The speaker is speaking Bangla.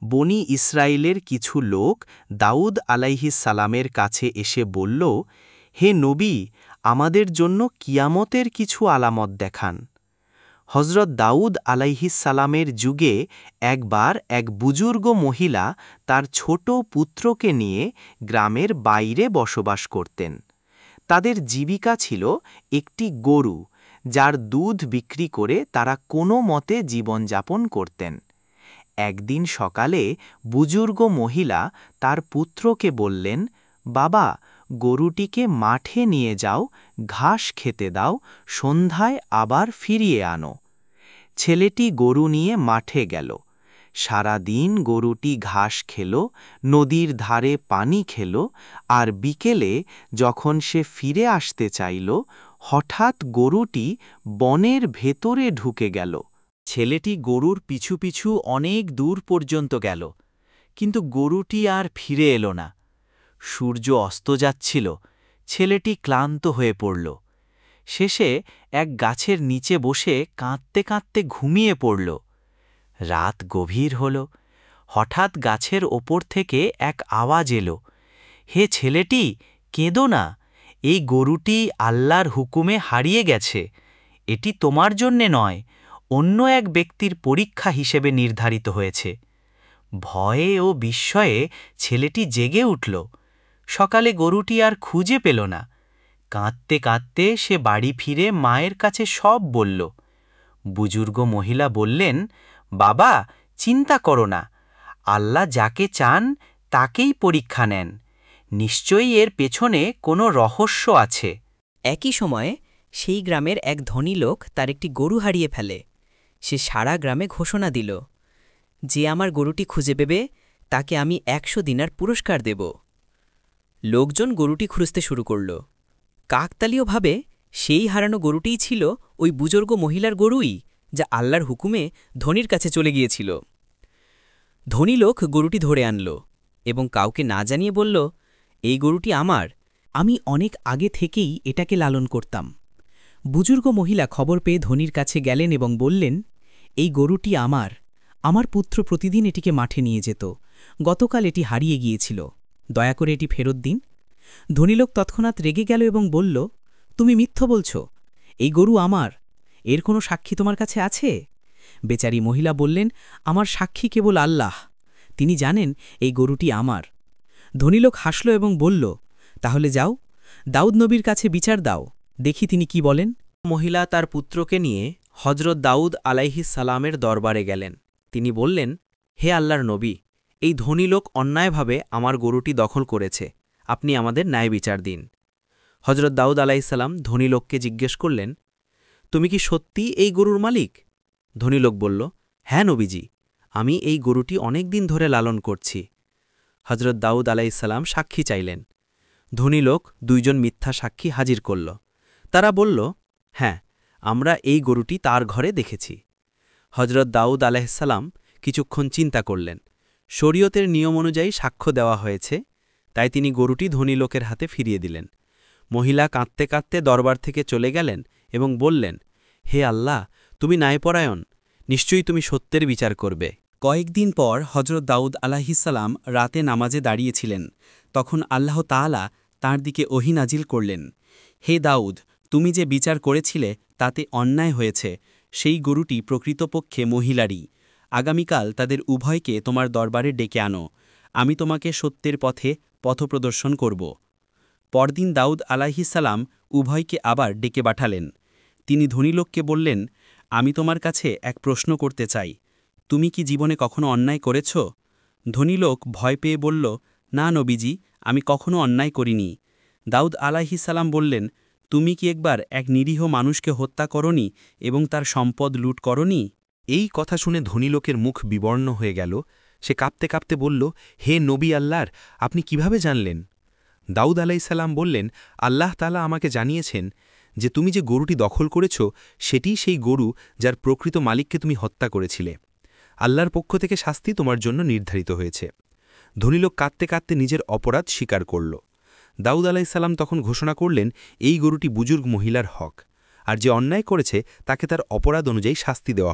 বনি ইসরায়েলের কিছু লোক দাউদ আলাইহিস সালামের কাছে এসে বলল, হে নবী, আমাদের জন্য কিয়ামতের কিছু আলামত দেখান। হজরত দাউদ আলাইহিস সালামের যুগে একবার এক বুজুর্গ মহিলা তার ছোট পুত্রকে নিয়ে গ্রামের বাইরে বসবাস করতেন। তাদের জীবিকা ছিল একটি গরু, যার দুধ বিক্রি করে তারা কোনো মতে জীবনযাপন করতেন। একদিন সকালে বুজুর্গ মহিলা তার পুত্রকে বললেন, বাবা, গরুটিকে মাঠে নিয়ে যাও, ঘাস খেতে দাও, সন্ধ্যায় আবার ফিরিয়ে আনো। ছেলেটি গরু নিয়ে মাঠে গেল। সারা দিন গরুটি ঘাস খেল, নদীর ধারে পানি খেল, আর বিকেলে যখন সে ফিরে আসতে চাইল, হঠাৎ গরুটি বনের ভেতরে ঢুকে গেল। ছেলেটি গরুর পিছু পিছু অনেক দূর পর্যন্ত গেল, কিন্তু গরুটি আর ফিরে এলো না। সূর্য অস্ত যাচ্ছিল, ছেলেটি ক্লান্ত হয়ে পড়ল। শেষে এক গাছের নিচে বসে কাঁদতে কাঁদতে ঘুমিয়ে পড়ল। রাত গভীর হল। হঠাৎ গাছের ওপর থেকে এক আওয়াজ এলো, হে ছেলেটি, কেঁদো না, এই গরুটি আল্লাহর হুকুমে হারিয়ে গেছে। এটি তোমার জন্যে নয়, অন্য এক ব্যক্তির পরীক্ষা হিসেবে নির্ধারিত হয়েছে। ভয়ে ও বিস্ময়ে ছেলেটি জেগে উঠল। সকালে গরুটি আর খুঁজে পেল না। কাঁদতে কাঁদতে সে বাড়ি ফিরে মায়ের কাছে সব বলল। বুজুর্গ মহিলা বললেন, বাবা, চিন্তা করো না, আল্লাহ যাকে চান তাকেই পরীক্ষা নেন। নিশ্চয়ই এর পেছনে কোনো রহস্য আছে। একই সময়ে সেই গ্রামের এক ধনী লোক তার একটি গরু হারিয়ে ফেলে। সে সারা গ্রামে ঘোষণা দিল, যে আমার গরুটি খুঁজে পেবে তাকে আমি 100 দিনার পুরস্কার দেব। লোকজন গরুটি খুঁজতে শুরু করল। কাকতালীয়ভাবে সেই হারানো গরুটিই ছিল ওই বুজুর্গ মহিলার গরুই, যা আল্লাহর হুকুমে ধনীর কাছে চলে গিয়েছিল। ধনী লোক গরুটি ধরে আনল এবং কাউকে না জানিয়ে বলল, এই গরুটি আমার, আমি অনেক আগে থেকেই এটাকে লালন করতাম। বুজুর্গ মহিলা খবর পেয়ে ধনীর কাছে গেলেন এবং বললেন, এই গরুটি আমার পুত্র প্রতিদিন এটিকে মাঠে নিয়ে যেত, গতকাল এটি হারিয়ে গিয়েছিল, দয়া করে এটি ফেরত দিন। ধনী লোক তৎক্ষণাৎ রেগে গেল এবং বলল, তুমি মিথ্যা বলছ, এই গরু আমার, এর কোনো সাক্ষী তোমার কাছে আছে? বেচারি মহিলা বললেন, আমার সাক্ষী কেবল আল্লাহ, তিনি জানেন এই গরুটি আমার। ধনী লোক হাসল এবং বলল, তাহলে যাও, দাউদ নবীর কাছে বিচার দাও, দেখি তিনি কি বলেন। মহিলা তার পুত্রকে নিয়ে হজরত দাউদ আলাইহিস সালামের দরবারে গেলেন। তিনি বললেন, হে আল্লাহর নবী, এই ধনী লোক অন্যায়ভাবে আমার গরুটি দখল করেছে, আপনি আমাদের ন্যায় বিচার দিন। হজরত দাউদ আলাইহিস সালাম ধনী লোককে জিজ্ঞেস করলেন, তুমি কি সত্যি এই গরুর মালিক? ধনী লোক বলল, হ্যাঁ নবীজি, আমি এই গরুটি অনেক দিন ধরে লালন করছি। হজরত দাউদ আলাইহিস সালাম সাক্ষী চাইলেন। ধনী লোক 2 জন মিথ্যা সাক্ষী হাজির করল। তারা বলল, হ্যাঁ, আমরা এই গরুটি তার ঘরে দেখেছি। হজরত দাউদ আলাইহিস সালাম কিছুক্ষণ চিন্তা করলেন। শরীয়তের নিয়ম অনুযায়ী সাক্ষ্য দেওয়া হয়েছে, তাই তিনি গরুটি ধনী লোকের হাতে ফিরিয়ে দিলেন। মহিলা কাঁদতে কাঁদতে দরবার থেকে চলে গেলেন এবং বললেন, হে আল্লাহ, তুমি ন্যায়পরায়ণ, নিশ্চয়ই তুমি সত্যের বিচার করবে। কয়েকদিন পর হজরত দাউদ আলাইহিসসালাম রাতে নামাজে দাঁড়িয়েছিলেন। তখন আল্লাহ তাআলা তাঁর দিকে ওহী নাজিল করলেন, হে দাউদ, তুমি যে বিচার করেছিলে তাতে অন্যায় হয়েছে, সেই গরুটি প্রকৃতপক্ষে মহিলারই। আগামীকাল তাদের উভয়কে তোমার দরবারে ডেকে আনো, আমি তোমাকে সত্যের পথে পথপ্রদর্শন করব। পরদিন দাউদ আলাইহিসসালাম উভয়কে আবার ডেকে পাঠালেন। তিনি ধনী লোককে বললেন, আমি তোমার কাছে এক প্রশ্ন করতে চাই, তুমি কি জীবনে কখনো অন্যায় করেছ? ধনী লোক ভয় পেয়ে বলল, না নবীজি, আমি কখনো অন্যায় করিনি। দাউদ আলাইহিসসালাম বললেন, তুমি কি একবার এক নিরীহ মানুষকে হত্যা করনি এবং তার সম্পদ লুট করনি? এই কথা শুনে ধনী লোকের মুখ বিবর্ণ হয়ে গেল। সে কাঁপতে কাঁপতে বলল, হে নবী আল্লাহর, আপনি কিভাবে জানলেন? দাউদ আলাইহিসসালাম বললেন, আল্লাহ তাআলা আমাকে জানিয়েছেন যে তুমি যে গরুটি দখল করেছ সেটিই সেই গরু যার প্রকৃত মালিককে তুমি হত্যা করেছিলে। আল্লাহর পক্ষ থেকে শাস্তি তোমার জন্য নির্ধারিত হয়েছে। ধনী লোক কাঁদতে কাঁদতে নিজের অপরাধ স্বীকার করল। দাউদ আলাইহিসসালাম তখন ঘোষণা করলেন, এই গরুটি বুজুর্গ মহিলার হক, আর যে অন্যায় করেছে তাকে তার অপরাধ অনুযায়ী শাস্তি দেওয়া